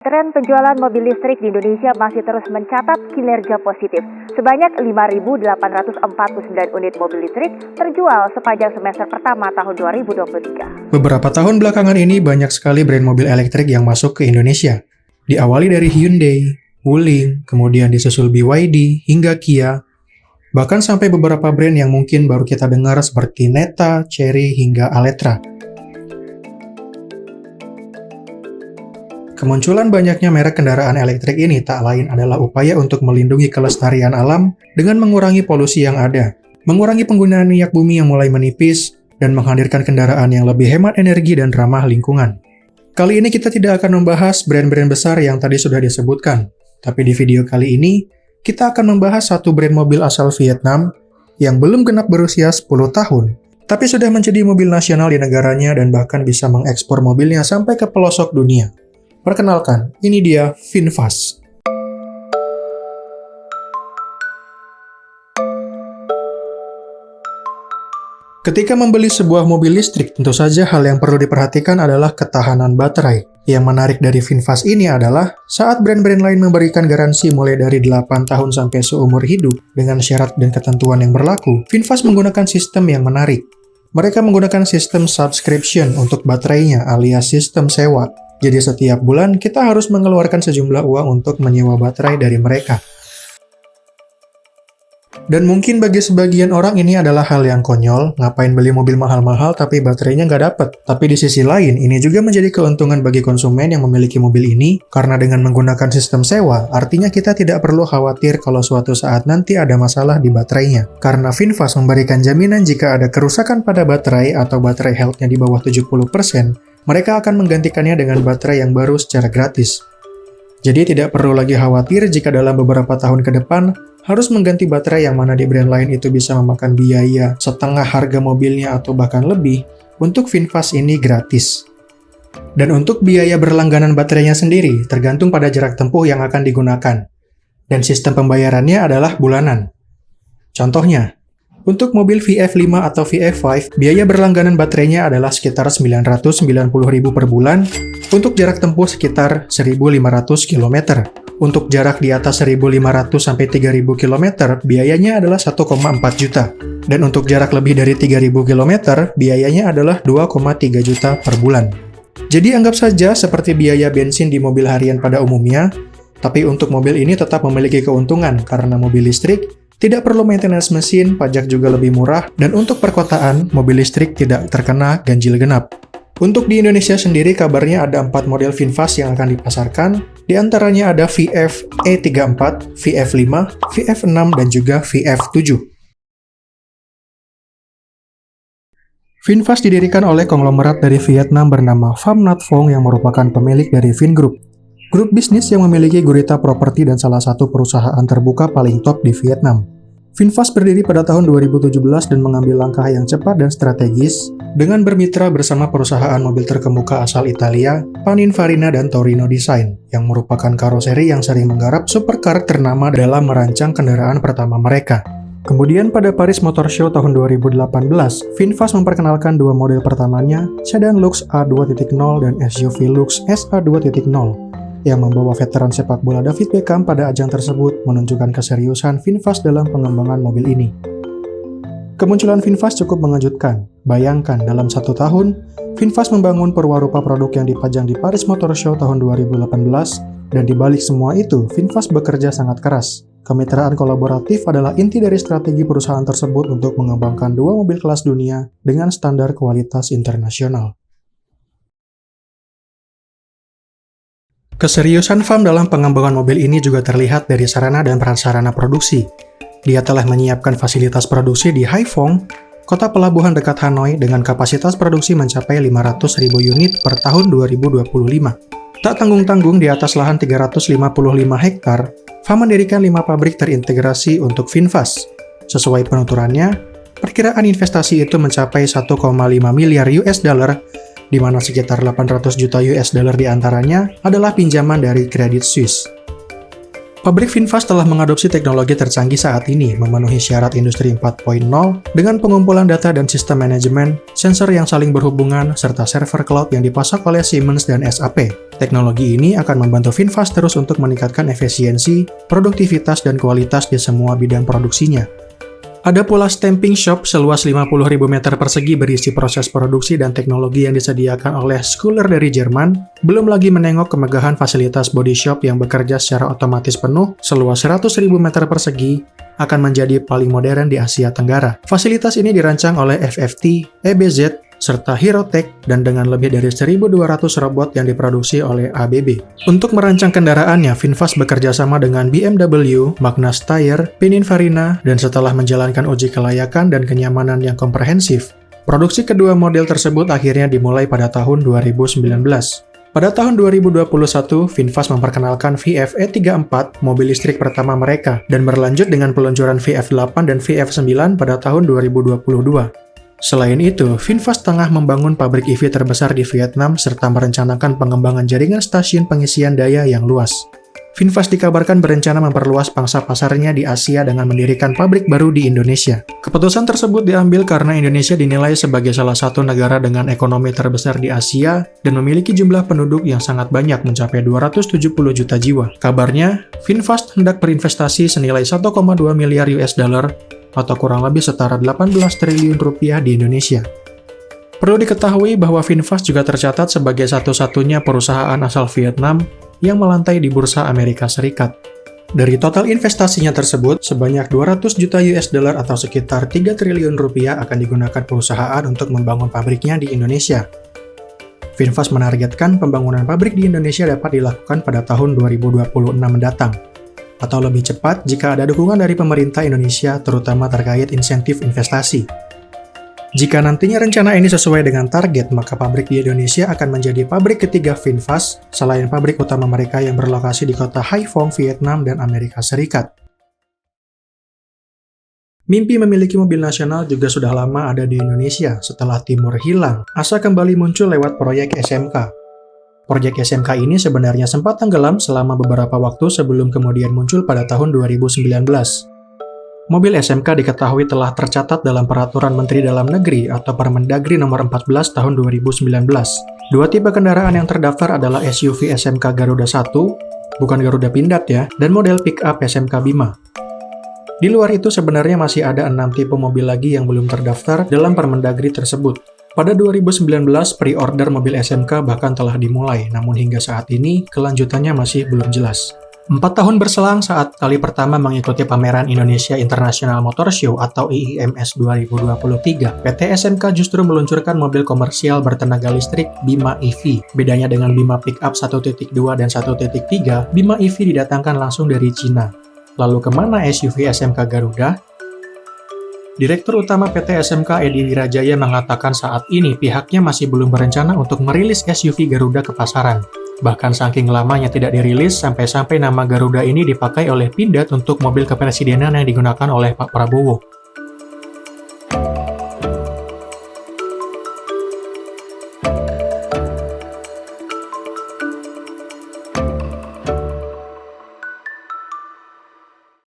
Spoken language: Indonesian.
Tren penjualan mobil listrik di Indonesia masih terus mencatat kinerja positif. Sebanyak 5.849 unit mobil listrik terjual sepanjang semester pertama tahun 2023. Beberapa tahun belakangan ini banyak sekali brand mobil elektrik yang masuk ke Indonesia. Diawali dari Hyundai, Wuling, kemudian disusul BYD, hingga Kia. Bahkan sampai beberapa brand yang mungkin baru kita dengar seperti Neta, Chery, hingga Alletra. Kemunculan banyaknya merek kendaraan elektrik ini tak lain adalah upaya untuk melindungi kelestarian alam dengan mengurangi polusi yang ada, mengurangi penggunaan minyak bumi yang mulai menipis, dan menghadirkan kendaraan yang lebih hemat energi dan ramah lingkungan. Kali ini kita tidak akan membahas brand-brand besar yang tadi sudah disebutkan, tapi di video kali ini, kita akan membahas satu brand mobil asal Vietnam yang belum genap berusia 10 tahun, tapi sudah menjadi mobil nasional di negaranya dan bahkan bisa mengekspor mobilnya sampai ke pelosok dunia. Perkenalkan, ini dia VinFast. Ketika membeli sebuah mobil listrik, tentu saja hal yang perlu diperhatikan adalah ketahanan baterai. Yang menarik dari VinFast ini adalah saat brand-brand lain memberikan garansi mulai dari 8 tahun sampai seumur hidup dengan syarat dan ketentuan yang berlaku, VinFast menggunakan sistem yang menarik. Mereka menggunakan sistem subscription untuk baterainya alias sistem sewa. Jadi setiap bulan kita harus mengeluarkan sejumlah uang untuk menyewa baterai dari mereka. Dan mungkin bagi sebagian orang ini adalah hal yang konyol, ngapain beli mobil mahal-mahal tapi baterainya nggak dapet. Tapi di sisi lain, ini juga menjadi keuntungan bagi konsumen yang memiliki mobil ini, karena dengan menggunakan sistem sewa, artinya kita tidak perlu khawatir kalau suatu saat nanti ada masalah di baterainya. Karena VinFast memberikan jaminan jika ada kerusakan pada baterai atau baterai health-nya di bawah 70%, mereka akan menggantikannya dengan baterai yang baru secara gratis. Jadi tidak perlu lagi khawatir jika dalam beberapa tahun ke depan harus mengganti baterai yang mana di brand lain itu bisa memakan biaya setengah harga mobilnya atau bahkan lebih. Untuk VinFast ini gratis. Dan untuk biaya berlangganan baterainya sendiri tergantung pada jarak tempuh yang akan digunakan. Dan sistem pembayarannya adalah bulanan. Contohnya, untuk mobil VF5 atau VF5, biaya berlangganan baterainya adalah sekitar 990.000 per bulan untuk jarak tempuh sekitar 1.500 km. Untuk jarak di atas 1.500 sampai 3.000 km, biayanya adalah 1,4 juta. Dan untuk jarak lebih dari 3.000 km, biayanya adalah 2,3 juta per bulan. Jadi anggap saja seperti biaya bensin di mobil harian pada umumnya, tapi untuk mobil ini tetap memiliki keuntungan karena mobil listrik tidak perlu maintenance mesin, pajak juga lebih murah, dan untuk perkotaan, mobil listrik tidak terkena ganjil genap. Untuk di Indonesia sendiri, kabarnya ada 4 model VinFast yang akan dipasarkan, di antaranya ada VF E34, VF5, VF6, dan juga VF7. VinFast didirikan oleh konglomerat dari Vietnam bernama Pham Nhat Vuong yang merupakan pemilik dari Vingroup, grup bisnis yang memiliki gurita properti dan salah satu perusahaan terbuka paling top di Vietnam. VinFast berdiri pada tahun 2017 dan mengambil langkah yang cepat dan strategis dengan bermitra bersama perusahaan mobil terkemuka asal Italia, Pininfarina dan Torino Design, yang merupakan karoseri yang sering menggarap supercar ternama dalam merancang kendaraan pertama mereka. Kemudian pada Paris Motor Show tahun 2018, VinFast memperkenalkan dua model pertamanya, sedan Lux A2.0 dan SUV Lux SA2.0. yang membawa veteran sepak bola David Beckham pada ajang tersebut menunjukkan keseriusan VinFast dalam pengembangan mobil ini. Kemunculan VinFast cukup mengejutkan. Bayangkan, dalam 1 tahun, VinFast membangun perwarupa produk yang dipajang di Paris Motor Show tahun 2018, dan di balik semua itu, VinFast bekerja sangat keras. Kemitraan kolaboratif adalah inti dari strategi perusahaan tersebut untuk mengembangkan dua mobil kelas dunia dengan standar kualitas internasional. Keseriusan Pham dalam pengembangan mobil ini juga terlihat dari sarana dan prasarana produksi. Dia telah menyiapkan fasilitas produksi di Hai Phong, kota pelabuhan dekat Hanoi dengan kapasitas produksi mencapai 500.000 unit per tahun 2025. Tak tanggung-tanggung di atas lahan 355 hektar, Pham mendirikan 5 pabrik terintegrasi untuk VinFast. Sesuai penuturannya, perkiraan investasi itu mencapai 1,5 miliar US dollar, di mana sekitar 800 juta US dollar diantaranya adalah pinjaman dari Credit Suisse. Pabrik VinFast telah mengadopsi teknologi tercanggih saat ini, memenuhi syarat Industri 4.0 dengan pengumpulan data dan sistem manajemen, sensor yang saling berhubungan, serta server cloud yang dipasok oleh Siemens dan SAP. Teknologi ini akan membantu VinFast terus untuk meningkatkan efisiensi, produktivitas, dan kualitas di semua bidang produksinya. Ada pula stamping shop seluas 50.000 meter persegi berisi proses produksi dan teknologi yang disediakan oleh Schuler dari Jerman, belum lagi menengok kemegahan fasilitas body shop yang bekerja secara otomatis penuh seluas 100.000 meter persegi akan menjadi paling modern di Asia Tenggara. Fasilitas ini dirancang oleh FFT, EBZ, serta Hirotech dan dengan lebih dari 1.200 robot yang diproduksi oleh ABB. Untuk merancang kendaraannya, VinFast bekerja sama dengan BMW, Magna Steyr, Pininfarina, dan setelah menjalankan uji kelayakan dan kenyamanan yang komprehensif, produksi kedua model tersebut akhirnya dimulai pada tahun 2019. Pada tahun 2021, VinFast memperkenalkan VF E34, mobil listrik pertama mereka, dan berlanjut dengan peluncuran VF8 dan VF9 pada tahun 2022. Selain itu, VinFast tengah membangun pabrik EV terbesar di Vietnam serta merencanakan pengembangan jaringan stasiun pengisian daya yang luas. VinFast dikabarkan berencana memperluas pangsa pasarnya di Asia dengan mendirikan pabrik baru di Indonesia. Keputusan tersebut diambil karena Indonesia dinilai sebagai salah satu negara dengan ekonomi terbesar di Asia dan memiliki jumlah penduduk yang sangat banyak mencapai 270 juta jiwa. Kabarnya, VinFast hendak berinvestasi senilai 1,2 miliar US dollar atau kurang lebih setara 18 triliun rupiah di Indonesia. Perlu diketahui bahwa VinFast juga tercatat sebagai satu-satunya perusahaan asal Vietnam yang melantai di bursa Amerika Serikat. Dari total investasinya tersebut, sebanyak 200 juta US dollar atau sekitar 3 triliun rupiah akan digunakan perusahaan untuk membangun pabriknya di Indonesia. VinFast menargetkan pembangunan pabrik di Indonesia dapat dilakukan pada tahun 2026 mendatang. Atau lebih cepat jika ada dukungan dari pemerintah Indonesia terutama terkait insentif investasi. Jika nantinya rencana ini sesuai dengan target, maka pabrik di Indonesia akan menjadi pabrik ketiga VinFast selain pabrik utama mereka yang berlokasi di kota Haiphong, Vietnam, dan Amerika Serikat. Mimpi memiliki mobil nasional juga sudah lama ada di Indonesia. Setelah Timur hilang, asa kembali muncul lewat proyek SMK. Proyek SMK ini sebenarnya sempat tenggelam selama beberapa waktu sebelum kemudian muncul pada tahun 2019. Mobil SMK diketahui telah tercatat dalam Peraturan Menteri Dalam Negeri atau Permendagri nomor 14 tahun 2019. Dua tipe kendaraan yang terdaftar adalah SUV SMK Garuda 1, bukan Garuda Pindad ya, dan model pick-up SMK Bima. Di luar itu sebenarnya masih ada 6 tipe mobil lagi yang belum terdaftar dalam Permendagri tersebut. Pada 2019, pre-order mobil SMK bahkan telah dimulai, namun hingga saat ini kelanjutannya masih belum jelas. 4 tahun berselang saat kali pertama mengikuti pameran Indonesia International Motor Show atau IIMS 2023, PT SMK justru meluncurkan mobil komersial bertenaga listrik Bima EV. Bedanya dengan Bima Pickup 1.2 dan 1.3, Bima EV didatangkan langsung dari Cina. Lalu kemana SUV SMK Garuda? Direktur Utama PT SMK Edi Wirajaya mengatakan saat ini pihaknya masih belum berencana untuk merilis SUV Garuda ke pasaran. Bahkan saking lamanya tidak dirilis, sampai-sampai nama Garuda ini dipakai oleh Pindad untuk mobil kepresidenan yang digunakan oleh Pak Prabowo.